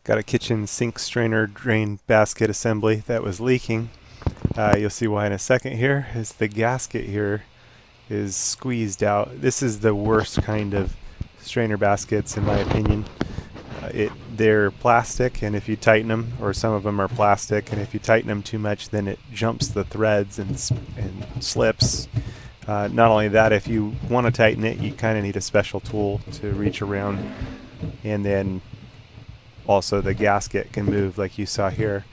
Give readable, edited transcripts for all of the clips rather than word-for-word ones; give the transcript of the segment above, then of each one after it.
Got a kitchen sink strainer drain basket assembly that was leaking. You'll see why in a second here, is the gasket here is squeezed out. This is the worst kind of strainer baskets in my opinion. They're plastic, and if you tighten them, or some of them are plastic, and if you tighten them too much, then it jumps the threads and slips. Not only that, if you want to tighten it, you kind of need a special tool to reach around, and then also the gasket can move like you saw here.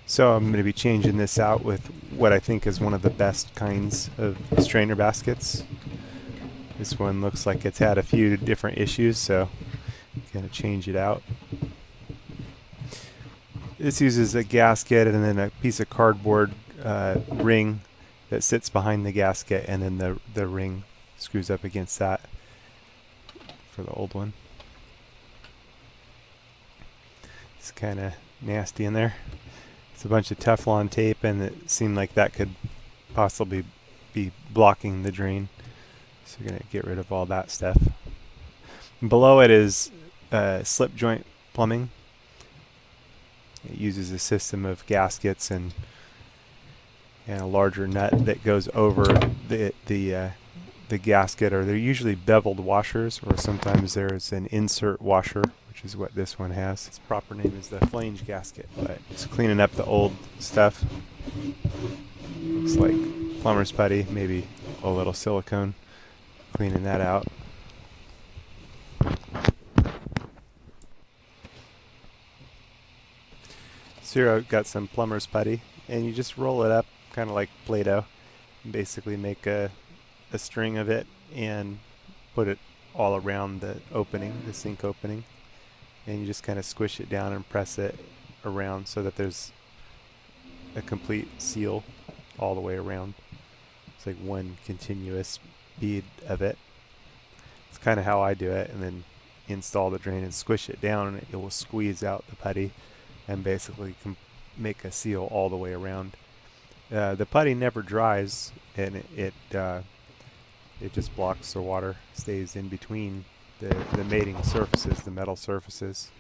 So I'm going to be changing this out with what I think is one of the best kinds of strainer baskets. This one looks like it's had a few different issues, so I'm going to change it out. This uses a gasket and then a piece of cardboard ring that sits behind the gasket, and then the ring screws up against that for the old one. It's kind of nasty in there. It's a bunch of Teflon tape, and it seemed like that could possibly be blocking the drain. So we're going to get rid of all that stuff. And below it is slip joint plumbing. It uses a system of gaskets and a larger nut that goes over the gasket, or they're usually beveled washers, or sometimes there's an insert washer, which is what this one has. Its proper name is the flange gasket. But it's cleaning up the old stuff. Looks like plumber's putty, maybe a little silicone. Cleaning that out. So here I've got some plumber's putty, and you just roll it up kind of like Play-Doh, and basically make a string of it and put it all around the opening, the sink opening, and you just kind of squish it down and press it around so that there's a complete seal all the way around. It's like one continuous bead of it. It's kind of how I do it, and then install the drain and squish it down, and it will squeeze out the putty and basically make a seal all the way around. The putty never dries, and it just blocks the water, stays in between the mating surfaces, the metal surfaces.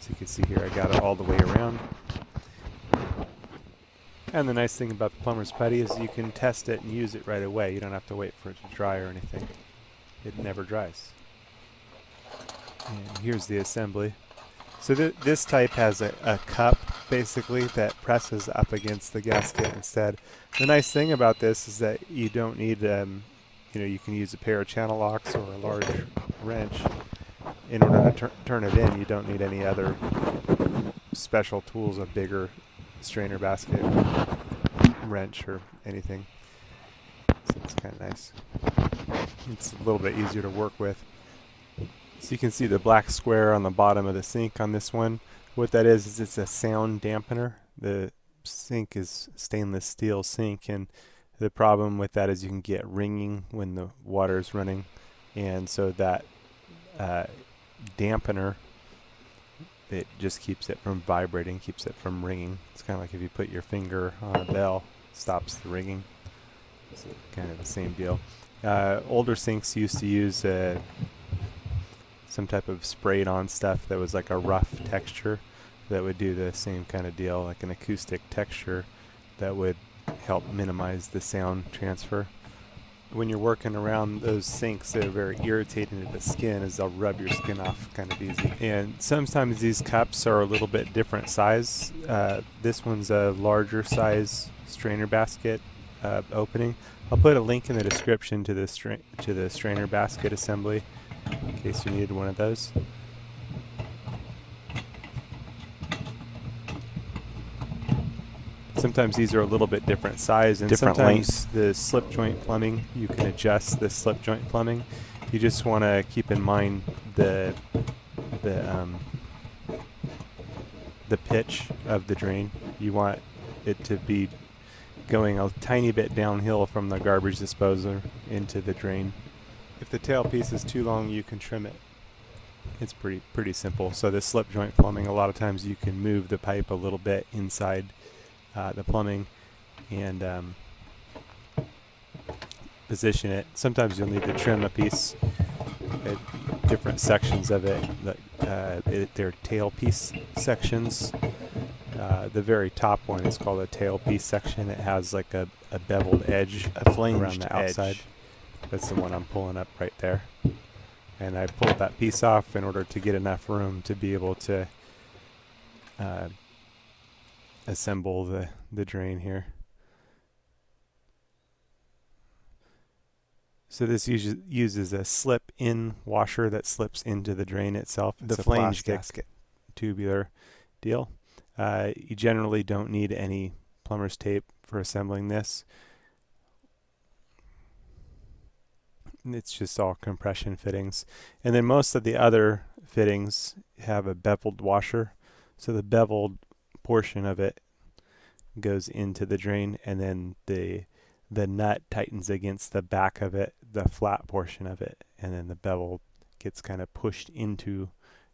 So you can see here I got it all the way around. And the nice thing about the plumber's putty is you can test it and use it right away. You don't have to wait for it to dry or anything. It never dries. And here's the assembly. So this type has a cup basically that presses up against the gasket instead. The nice thing about this is that you don't need, you can use a pair of channel locks or a large wrench in order to turn it in. You don't need any other special tools, a bigger strainer basket, wrench, or anything. So it's kind of nice. It's a little bit easier to work with. So you can see the black square on the bottom of the sink on this one. What that is it's a sound dampener. The sink is stainless steel sink, and the problem with that is you can get ringing when the water is running, and so that dampener, it just keeps it from vibrating, keeps it from ringing. It's kind of like if you put your finger on a bell, it stops the ringing. It's kind of the same deal. Older sinks used to use some type of sprayed on stuff that was like a rough texture that would do the same kind of deal, like an acoustic texture that would help minimize the sound transfer. When you're working around those sinks, they're very irritating to the skin, as they'll rub your skin off kind of easy. And sometimes these cups are a little bit different size. This one's a larger size strainer basket opening. I'll put a link in the description to the strainer basket assembly in case you needed one of those. Sometimes these are a little bit different size and Different sometimes the slip joint plumbing, you can adjust the slip joint plumbing. You just want to keep in mind the pitch of the drain. You want it to be going a tiny bit downhill from the garbage disposer into the drain. If the tailpiece is too long, you can trim it. It's pretty simple. So the slip joint plumbing, a lot of times you can move the pipe a little bit inside the plumbing and position it. Sometimes you'll need to trim a piece at different sections of it, like they're tailpiece sections. The very top one is called a tailpiece section. It has like a beveled edge around the outside. That's the one I'm pulling up right there. And I pulled that piece off in order to get enough room to be able to assemble the drain here. So this uses a slip-in washer that slips into the drain itself. It's the flange gasket tubular deal. You generally don't need any plumber's tape for assembling this. It's just all compression fittings. And then most of the other fittings have a beveled washer. So the beveled portion of it goes into the drain, and then the nut tightens against the back of it, the flat portion of it, and then the bevel gets kind of pushed into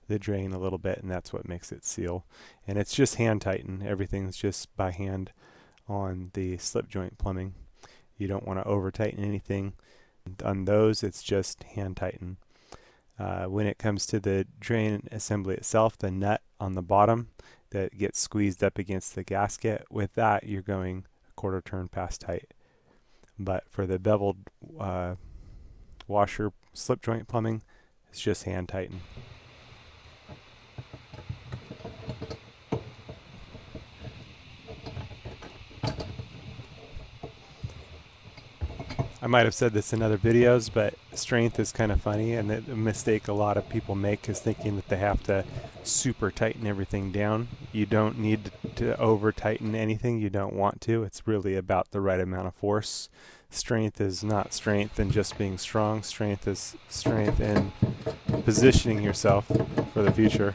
the drain a little bit, and that's what makes it seal. And it's just hand tighten. Everything's just by hand on the slip joint plumbing. You don't want to over tighten anything. On those, it's just hand tighten. When it comes to the drain assembly itself, the nut on the bottom that gets squeezed up against the gasket, with that you're going a quarter turn past tight. But for the beveled washer slip joint plumbing, it's just hand tighten. I might have said this in other videos, but strength is kind of funny, and the mistake a lot of people make is thinking that they have to super tighten everything down. You don't need to over tighten anything. You don't want to. It's really about the right amount of force. Strength is not strength in just being strong. Strength is strength in positioning yourself for the future.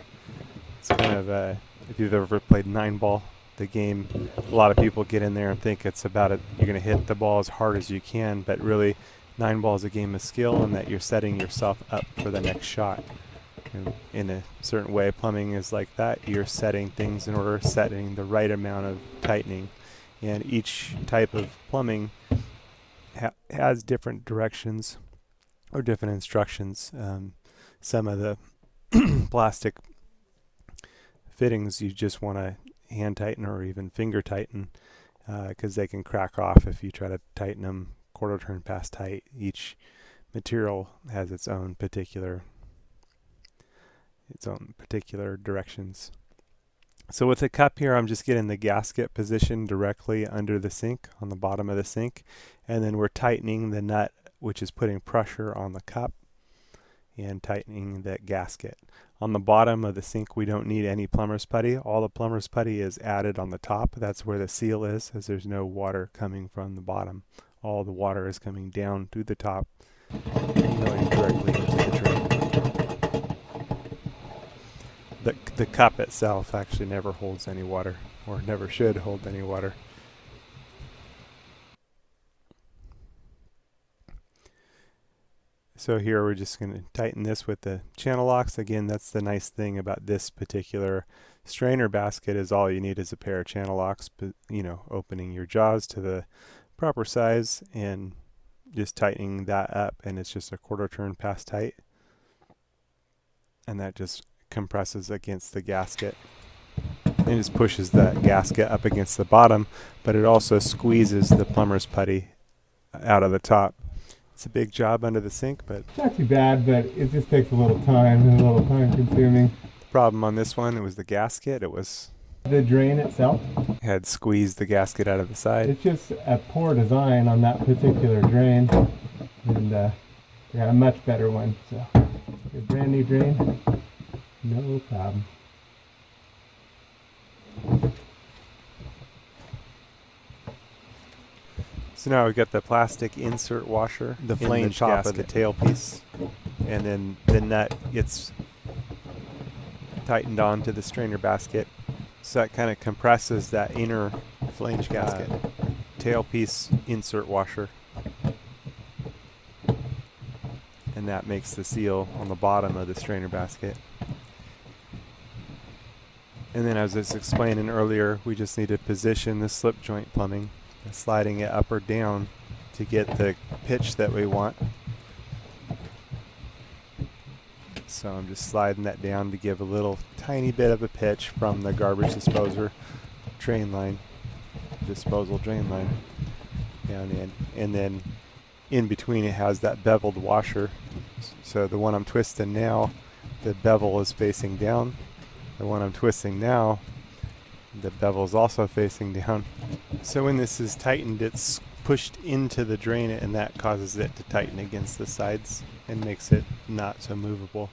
It's kind of if you've ever played 9-ball, the game, a lot of people get in there and think it's about it. You're going to hit the ball as hard as you can, but really 9-ball is a game of skill, and that you're setting yourself up for the next shot. And in a certain way, plumbing is like that. You're setting things in order, setting the right amount of tightening. And each type of plumbing has different directions or different instructions. Some of the plastic fittings you just want to hand tighten or even finger tighten, because they can crack off if you try to tighten them quarter turn past tight. Each material has its own particular directions. So with the cup here, I'm just getting the gasket positioned directly under the sink, on the bottom of the sink, and then we're tightening the nut, which is putting pressure on the cup and tightening that gasket. On the bottom of the sink, we don't need any plumber's putty. All the plumber's putty is added on the top. That's where the seal is, as there's no water coming from the bottom. All the water is coming down through the top and going directly into the drain. The cup itself actually never holds any water, or never should hold any water. So here we're just going to tighten this with the channel locks. Again, that's the nice thing about this particular strainer basket, is all you need is a pair of channel locks, but, opening your jaws to the proper size and just tightening that up, and it's just a quarter turn past tight. And that just compresses against the gasket. It just pushes that gasket up against the bottom, but it also squeezes the plumber's putty out of the top. It's a big job under the sink, but it's not too bad, but it just takes a little time and a little time consuming. The problem on this one, it was the gasket. It was the drain itself had squeezed the gasket out of the side. It's just a poor design on that particular drain, and got a much better one. So a brand new drain, no problem. So now we've got the plastic insert washer, the flange top of the tailpiece, and then the nut gets tightened onto the strainer basket. So that kind of compresses that inner flange gasket, tailpiece insert washer. And that makes the seal on the bottom of the strainer basket. And then, as I was explaining earlier, we just need to position the slip joint plumbing, sliding it up or down to get the pitch that we want. So I'm just sliding that down to give a little tiny bit of a pitch from the garbage disposal drain line down in. And then in between it has that beveled washer. So the one I'm twisting now, the bevel is facing down. The one I'm twisting now, the bevel is also facing down. So when this is tightened, it's pushed into the drain, and that causes it to tighten against the sides and makes it not so movable.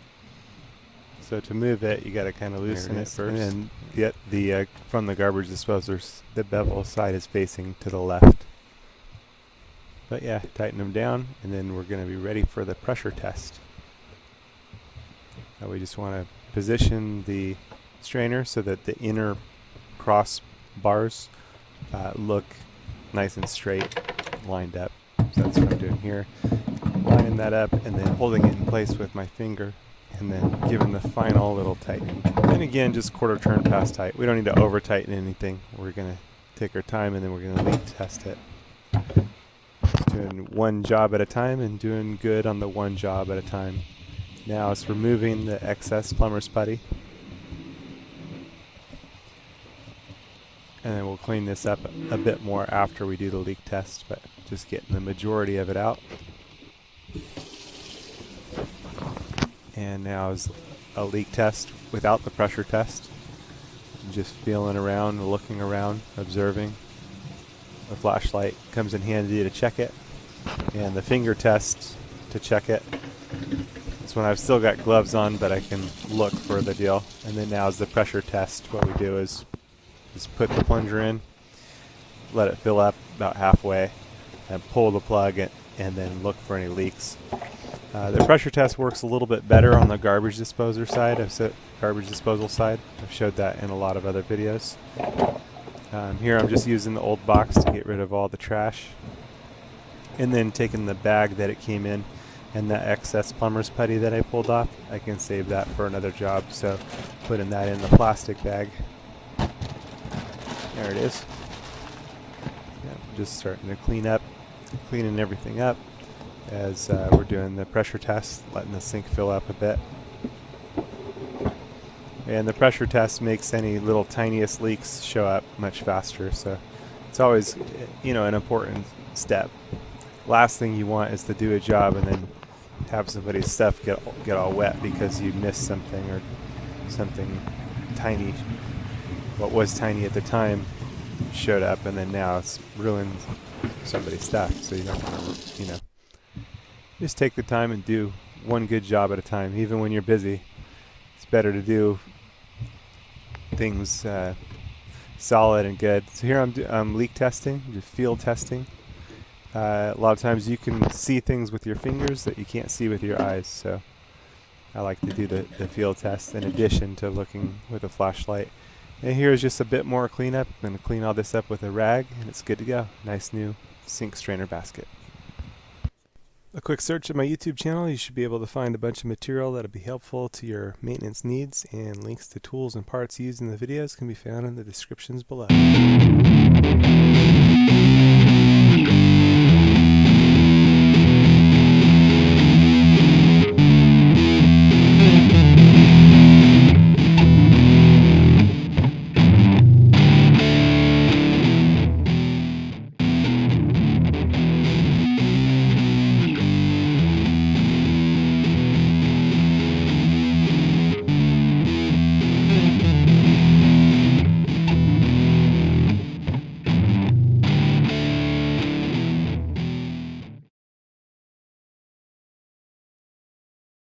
So to move it, you got to kind of loosen it first, and then the from the garbage disposers, the bevel side is facing to the left. But yeah, tighten them down, and then we're going to be ready for the pressure test. We just want to position the strainer so that the inner cross bars look nice and straight, lined up. So that's what I'm doing here. Lining that up and then holding it in place with my finger, and then giving the final little tightening. And again, just quarter turn pass tight. We don't need to over tighten anything. We're going to take our time, and then we're going to leak test it. Just doing one job at a time and doing good on the one job at a time. Now it's removing the excess plumber's putty. And then we'll clean this up a bit more after we do the leak test, but just getting the majority of it out. And now is a leak test without the pressure test. Just feeling around, looking around, observing. The flashlight comes in handy to check it, and the finger test to check it. It's when I've still got gloves on, but I can look for the deal. And then now is the pressure test. What we do is just put the plunger in, let it fill up about halfway, and pull the plug and then look for any leaks. The pressure test works a little bit better on the garbage disposal side. I've showed that in a lot of other videos. Here I'm just using the old box to get rid of all the trash, and then taking the bag that it came in and the excess plumber's putty that I pulled off, I can save that for another job. So putting that in the plastic bag. There it is. Yeah, just starting to cleaning everything up as we're doing the pressure test, letting the sink fill up a bit. And the pressure test makes any little tiniest leaks show up much faster, so it's always, an important step. Last thing you want is to do a job and then have somebody's stuff get all wet because you missed something, or something tiny, what was tiny at the time, showed up, and then now it's ruined somebody's stuff. So you don't want to, just take the time and do one good job at a time. Even when you're busy, it's better to do things solid and good. So here I'm leak testing, just field testing. A lot of times you can see things with your fingers that you can't see with your eyes, so I like to do the field test in addition to looking with a flashlight. And here's just a bit more cleanup. I'm going to clean all this up with a rag, and it's good to go. Nice new sink strainer basket. A quick search of my YouTube channel, you should be able to find a bunch of material that'll be helpful to your maintenance needs, and links to tools and parts used in the videos can be found in the descriptions below.